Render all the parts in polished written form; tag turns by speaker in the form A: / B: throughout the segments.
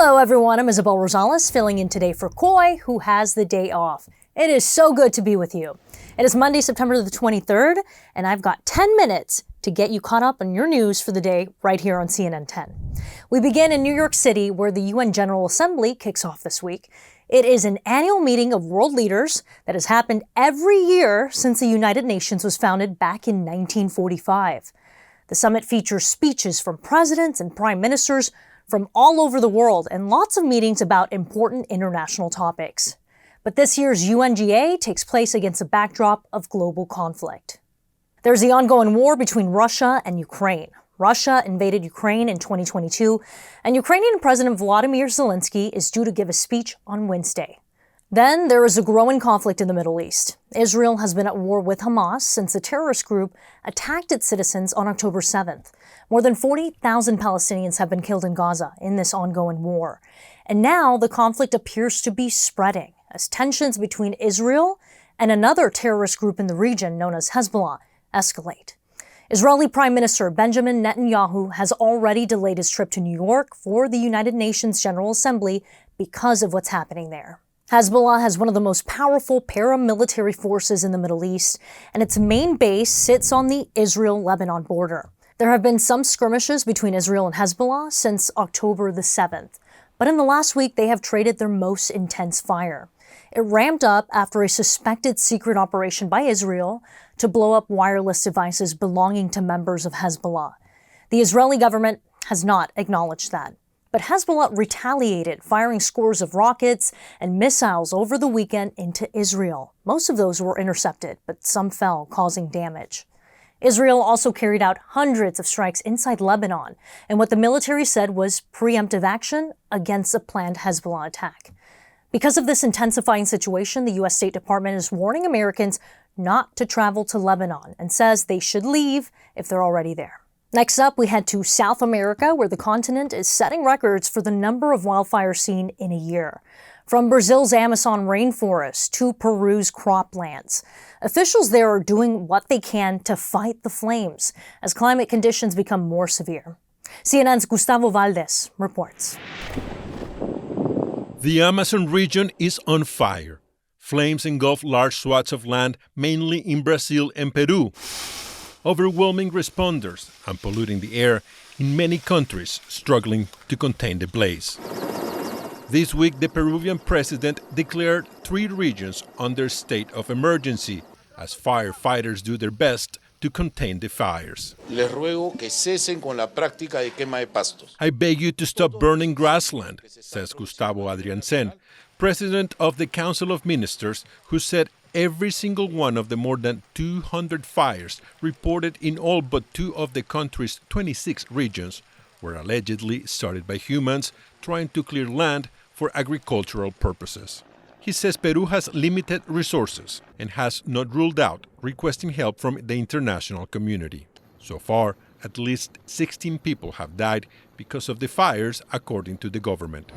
A: Hello everyone, I'm Isabel Rosales, filling in today for Coy, who has the day off. It is so good to be with you. It is Monday, September the 23rd, and I've got 10 minutes to get you caught up on your news for the day right here on CNN 10. We begin in New York City, where the UN General Assembly kicks off this week. It is an annual meeting of world leaders that has happened every year since the United Nations was founded back in 1945. The summit features speeches from presidents and prime ministers from all over the world and lots of meetings about important international topics. But this year's UNGA takes place against a backdrop of global conflict. There's the ongoing war between Russia and Ukraine. Russia invaded Ukraine in 2022, and Ukrainian President Volodymyr Zelensky is due to give a speech on Wednesday. Then there is a growing conflict in the Middle East. Israel has been at war with Hamas since the terrorist group attacked its citizens on October 7th. More than 40,000 Palestinians have been killed in Gaza in this ongoing war. And now the conflict appears to be spreading as tensions between Israel and another terrorist group in the region known as Hezbollah escalate. Israeli Prime Minister Benjamin Netanyahu has already delayed his trip to New York for the United Nations General Assembly because of what's happening there. Hezbollah has one of the most powerful paramilitary forces in the Middle East, and its main base sits on the Israel-Lebanon border. There have been some skirmishes between Israel and Hezbollah since October the 7th, but in the last week they have traded their most intense fire. It ramped up after a suspected secret operation by Israel to blow up wireless devices belonging to members of Hezbollah. The Israeli government has not acknowledged that. But Hezbollah retaliated, firing scores of rockets and missiles over the weekend into Israel. Most of those were intercepted, but some fell, causing damage. Israel also carried out hundreds of strikes inside Lebanon, and what the military said was preemptive action against a planned Hezbollah attack. Because of this intensifying situation, the U.S. State Department is warning Americans not to travel to Lebanon and says they should leave if they're already there. Next up, we head to South America, where the continent is setting records for the number of wildfires seen in a year. From Brazil's Amazon rainforest to Peru's croplands, officials there are doing what they can to fight the flames as climate conditions become more severe. CNN's Gustavo Valdez reports.
B: The Amazon region is on fire. Flames engulf large swaths of land, mainly in Brazil and Peru, overwhelming responders and polluting the air in many countries struggling to contain the blaze. This week, the Peruvian president declared 3 regions under state of emergency as firefighters do their best to contain the fires.
C: Les ruego que cesen con la práctica de quema de pastos.
B: I beg you to stop burning grassland, says Gustavo Adriansen, president of the Council of Ministers, who said every single one of the more than 200 fires reported in all but 2 of the country's 26 regions were allegedly started by humans trying to clear land for agricultural purposes. He says Peru has limited resources and has not ruled out requesting help from the international community. So far, at least 16 people have died because of the fires, according to the government.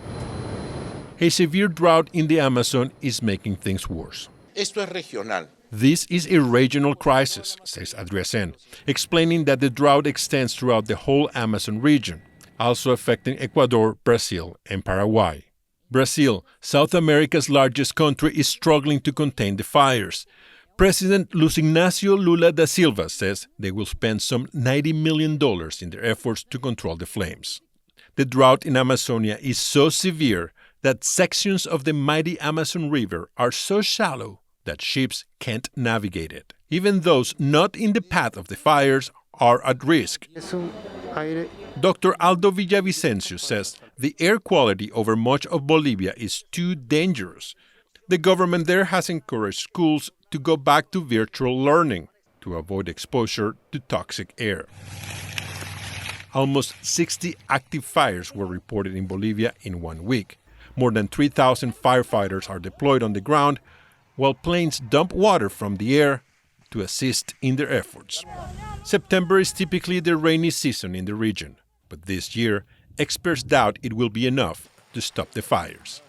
B: A severe drought in the Amazon is making things worse.
C: Esto es regional.
B: This is a regional crisis, says Adriansen, explaining that the drought extends throughout the whole Amazon region, also affecting Ecuador, Brazil, and Paraguay. Brazil, South America's largest country, is struggling to contain the fires. President Luis Ignacio Lula da Silva says they will spend some $90 million in their efforts to control the flames. The drought in Amazonia is so severe that sections of the mighty Amazon River are so shallow that ships can't navigate it. Even those not in the path of the fires are at risk. Dr. Aldo Villavicencio says the air quality over much of Bolivia is too dangerous. The government there has encouraged schools to go back to virtual learning to avoid exposure to toxic air. Almost 60 active fires were reported in Bolivia in 1 week. More than 3,000 firefighters are deployed on the ground, while planes dump water from the air to assist in their efforts. September is typically the rainy season in the region, but this year, experts doubt it will be enough to stop the fires.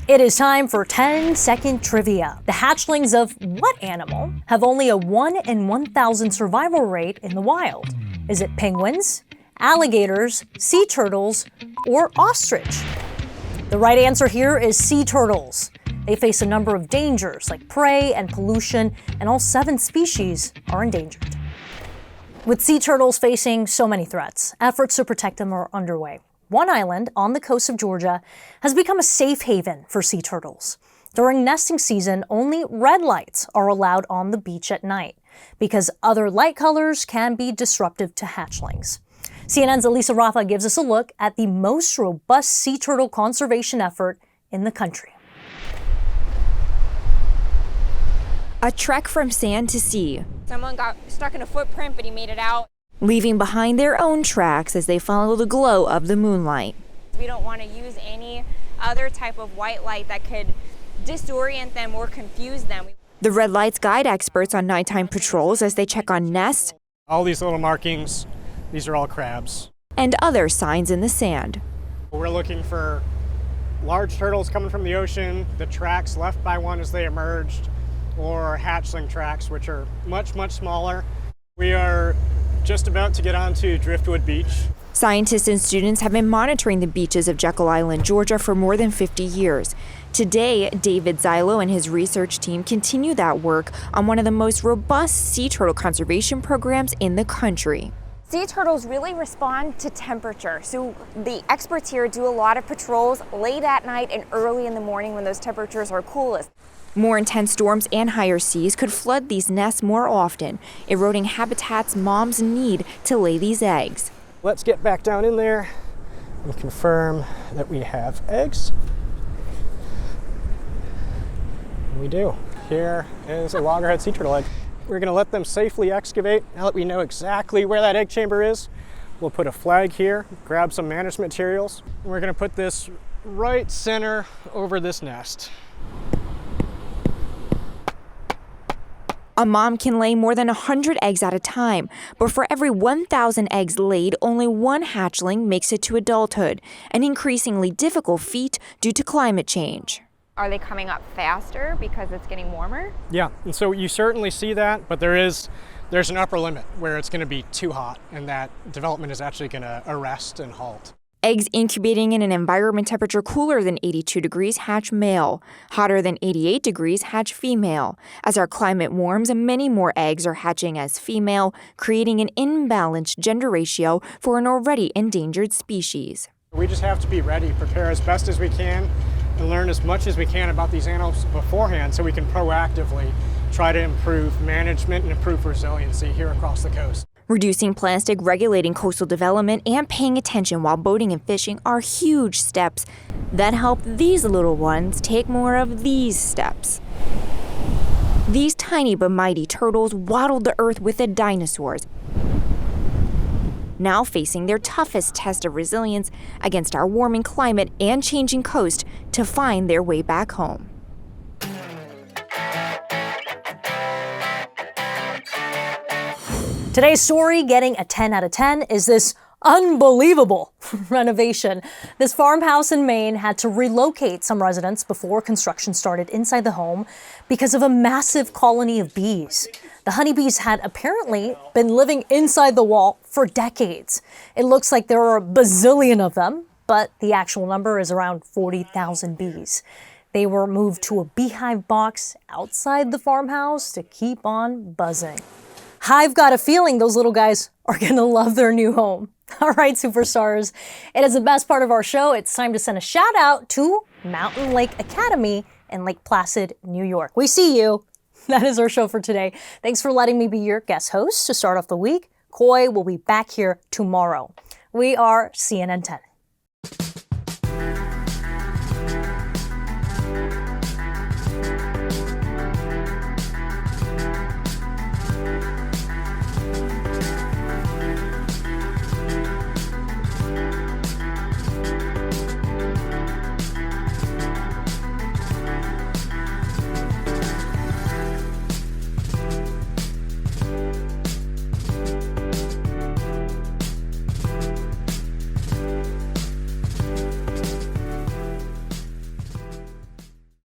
A: It is time for 10-second trivia. The hatchlings of what animal have only a 1 in 1,000 survival rate in the wild? Is it penguins, alligators, sea turtles, or ostrich? The right answer here is sea turtles. They face a number of dangers like prey and pollution, and all 7 species are endangered. With sea turtles facing so many threats, efforts to protect them are underway. One island on the coast of Georgia has become a safe haven for sea turtles. During nesting season, only red lights are allowed on the beach at night because other light colors can be disruptive to hatchlings. CNN's Elisa Rafa gives us a look at the most robust sea turtle conservation effort in the country.
D: A trek from sand to sea.
E: Someone got stuck in a footprint, but he made it out.
D: Leaving behind their own tracks as they follow the glow of the moonlight.
E: We don't want to use any other type of white light that could disorient them or confuse them.
D: The red lights guide experts on nighttime patrols as they check on nests.
F: All these little markings, these are all crabs.
D: And other signs in the sand.
F: We're looking for large turtles coming from the ocean, the tracks left by one as they emerged, or hatchling tracks, which are much, much smaller. We are just about to get onto Driftwood Beach.
D: Scientists and students have been monitoring the beaches of Jekyll Island, Georgia for more than 50 years. Today, David Zilo and his research team continue that work on one of the most robust sea turtle conservation programs in the country.
E: Sea turtles really respond to temperature. So the experts here do a lot of patrols late at night and early in the morning when those temperatures are coolest.
D: More intense storms and higher seas could flood these nests more often, eroding habitats moms need to lay these eggs.
F: Let's get back down in there and confirm that we have eggs. And we do. Here is a loggerhead sea turtle egg. We're going to let them safely excavate. Now that we know exactly where that egg chamber is, we'll put a flag here, grab some management materials, and we're going to put this right center over this nest.
D: A mom can lay more than 100 eggs at a time, but for every 1,000 eggs laid, only one hatchling makes it to adulthood, an increasingly difficult feat due to climate change.
E: Are they coming up faster because it's getting warmer?
F: Yeah, and so you certainly see that, but there's an upper limit where it's going to be too hot, and that development is actually going to arrest and halt.
D: Eggs incubating in an environment temperature cooler than 82 degrees hatch male. Hotter than 88 degrees hatch female. As our climate warms, many more eggs are hatching as female, creating an imbalanced gender ratio for an already endangered species.
F: We just have to be ready, prepare as best as we can, and learn as much as we can about these animals beforehand so we can proactively try to improve management and improve resiliency here across the coast.
D: Reducing plastic, regulating coastal development, and paying attention while boating and fishing are huge steps that help these little ones take more of these steps. These tiny but mighty turtles waddled the earth with the dinosaurs, now facing their toughest test of resilience against our warming climate and changing coast to find their way back home.
A: Today's story getting a 10 out of 10 is this unbelievable renovation. This farmhouse in Maine had to relocate some residents before construction started inside the home because of a massive colony of bees. The honeybees had apparently been living inside the wall for decades. It looks like there are a bazillion of them, but the actual number is around 40,000 bees. They were moved to a beehive box outside the farmhouse to keep on buzzing. I've got a feeling those little guys are going to love their new home. All right, superstars, it is the best part of our show. It's time to send a shout out to Mountain Lake Academy in Lake Placid, New York. We see you. That is our show for today. Thanks for letting me be your guest host to start off the week. Coy will be back here tomorrow. We are CNN 10.